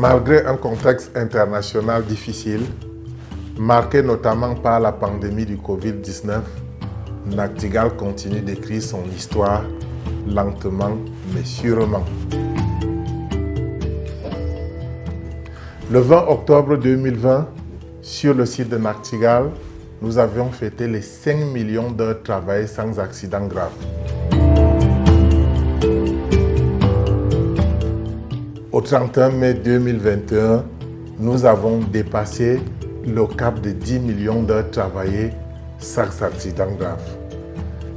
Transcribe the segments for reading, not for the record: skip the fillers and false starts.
Malgré un contexte international difficile, marqué notamment par la pandémie du Covid-19, Nachtigal continue d'écrire son histoire lentement mais sûrement. Le 20 octobre 2020, sur le site de Nachtigal, nous avions fêté les 5 millions d'heures travaillées sans accident grave. Au 31 mai 2021, nous avons dépassé le cap de 10 millions d'heures travaillées sans accident grave.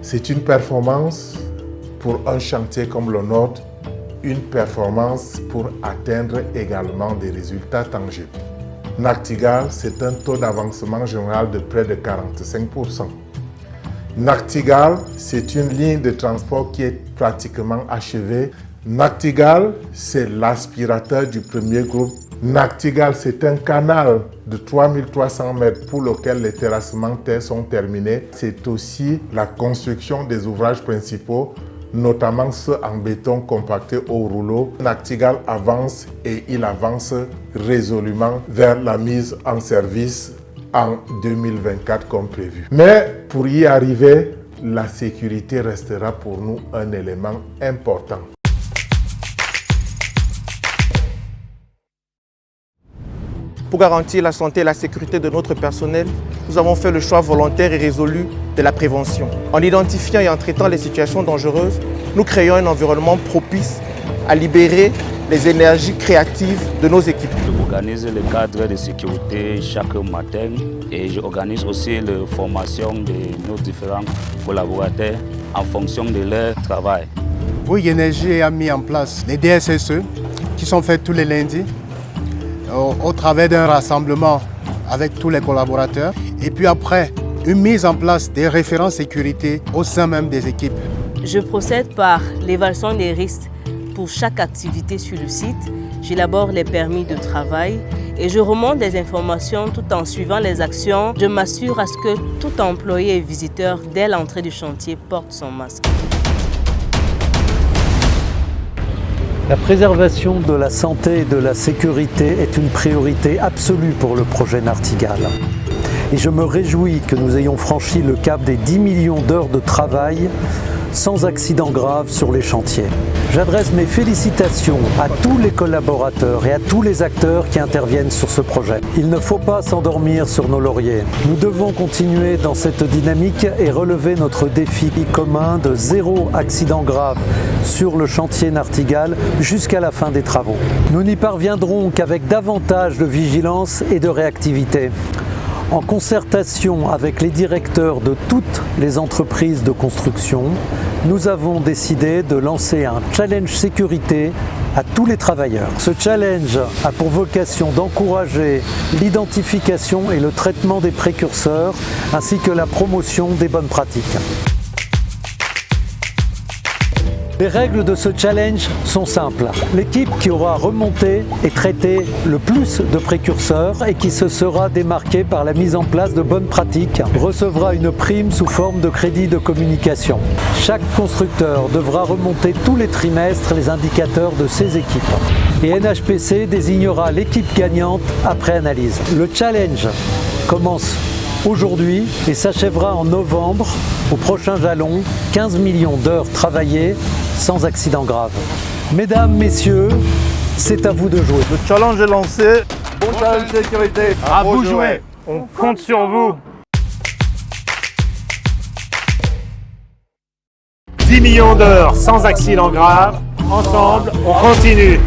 C'est une performance pour un chantier comme le nôtre, une performance pour atteindre également des résultats tangibles. Nachtigal, c'est un taux d'avancement général de près de 45%. Nachtigal, c'est une ligne de transport qui est pratiquement achevée. Nachtigal, c'est l'aspirateur du premier groupe. Nachtigal, c'est un canal de 3300 mètres pour lequel les terrassements terre sont terminés. C'est aussi la construction des ouvrages principaux, notamment ceux en béton compacté au rouleau. Nachtigal avance et il avance résolument vers la mise en service en 2024 comme prévu. Mais pour y arriver, la sécurité restera pour nous un élément important. Pour garantir la santé et la sécurité de notre personnel, nous avons fait le choix volontaire et résolu de la prévention. En identifiant et en traitant les situations dangereuses, nous créons un environnement propice à libérer les énergies créatives de nos équipes. J'organise le cadre de sécurité chaque matin et j'organise aussi la formation de nos différents collaborateurs en fonction de leur travail. Bouygues Énergie a mis en place les DSSE qui sont faits tous les lundis au travers d'un rassemblement avec tous les collaborateurs et puis après une mise en place des référents sécurité au sein même des équipes. Je procède par l'évaluation des risques pour chaque activité sur le site. J'élabore les permis de travail et je remonte des informations tout en suivant les actions. Je m'assure à ce que tout employé et visiteur dès l'entrée du chantier porte son masque. La préservation de la santé et de la sécurité est une priorité absolue pour le projet Nachtigal. Et je me réjouis que nous ayons franchi le cap des 10 millions d'heures de travail sans accident grave sur les chantiers. J'adresse mes félicitations à tous les collaborateurs et à tous les acteurs qui interviennent sur ce projet. Il ne faut pas s'endormir sur nos lauriers. Nous devons continuer dans cette dynamique et relever notre défi commun de 0 accident grave sur le chantier Nachtigal jusqu'à la fin des travaux. Nous n'y parviendrons qu'avec davantage de vigilance et de réactivité. En concertation avec les directeurs de toutes les entreprises de construction, nous avons décidé de lancer un challenge sécurité à tous les travailleurs. Ce challenge a pour vocation d'encourager l'identification et le traitement des précurseurs ainsi que la promotion des bonnes pratiques. Les règles de ce challenge sont simples. L'équipe qui aura remonté et traité le plus de précurseurs et qui se sera démarquée par la mise en place de bonnes pratiques recevra une prime sous forme de crédit de communication. Chaque constructeur devra remonter tous les trimestres les indicateurs de ses équipes. Et NHPC désignera l'équipe gagnante après analyse. Le challenge commence aujourd'hui et s'achèvera en novembre au prochain jalon, 15 millions d'heures travaillées sans accident grave. Mesdames, messieurs, c'est à vous de jouer. Le challenge est lancé. Bon challenge sécurité. À vous jouer. On compte sur vous. 10 millions d'heures sans accident grave. Ensemble, on continue.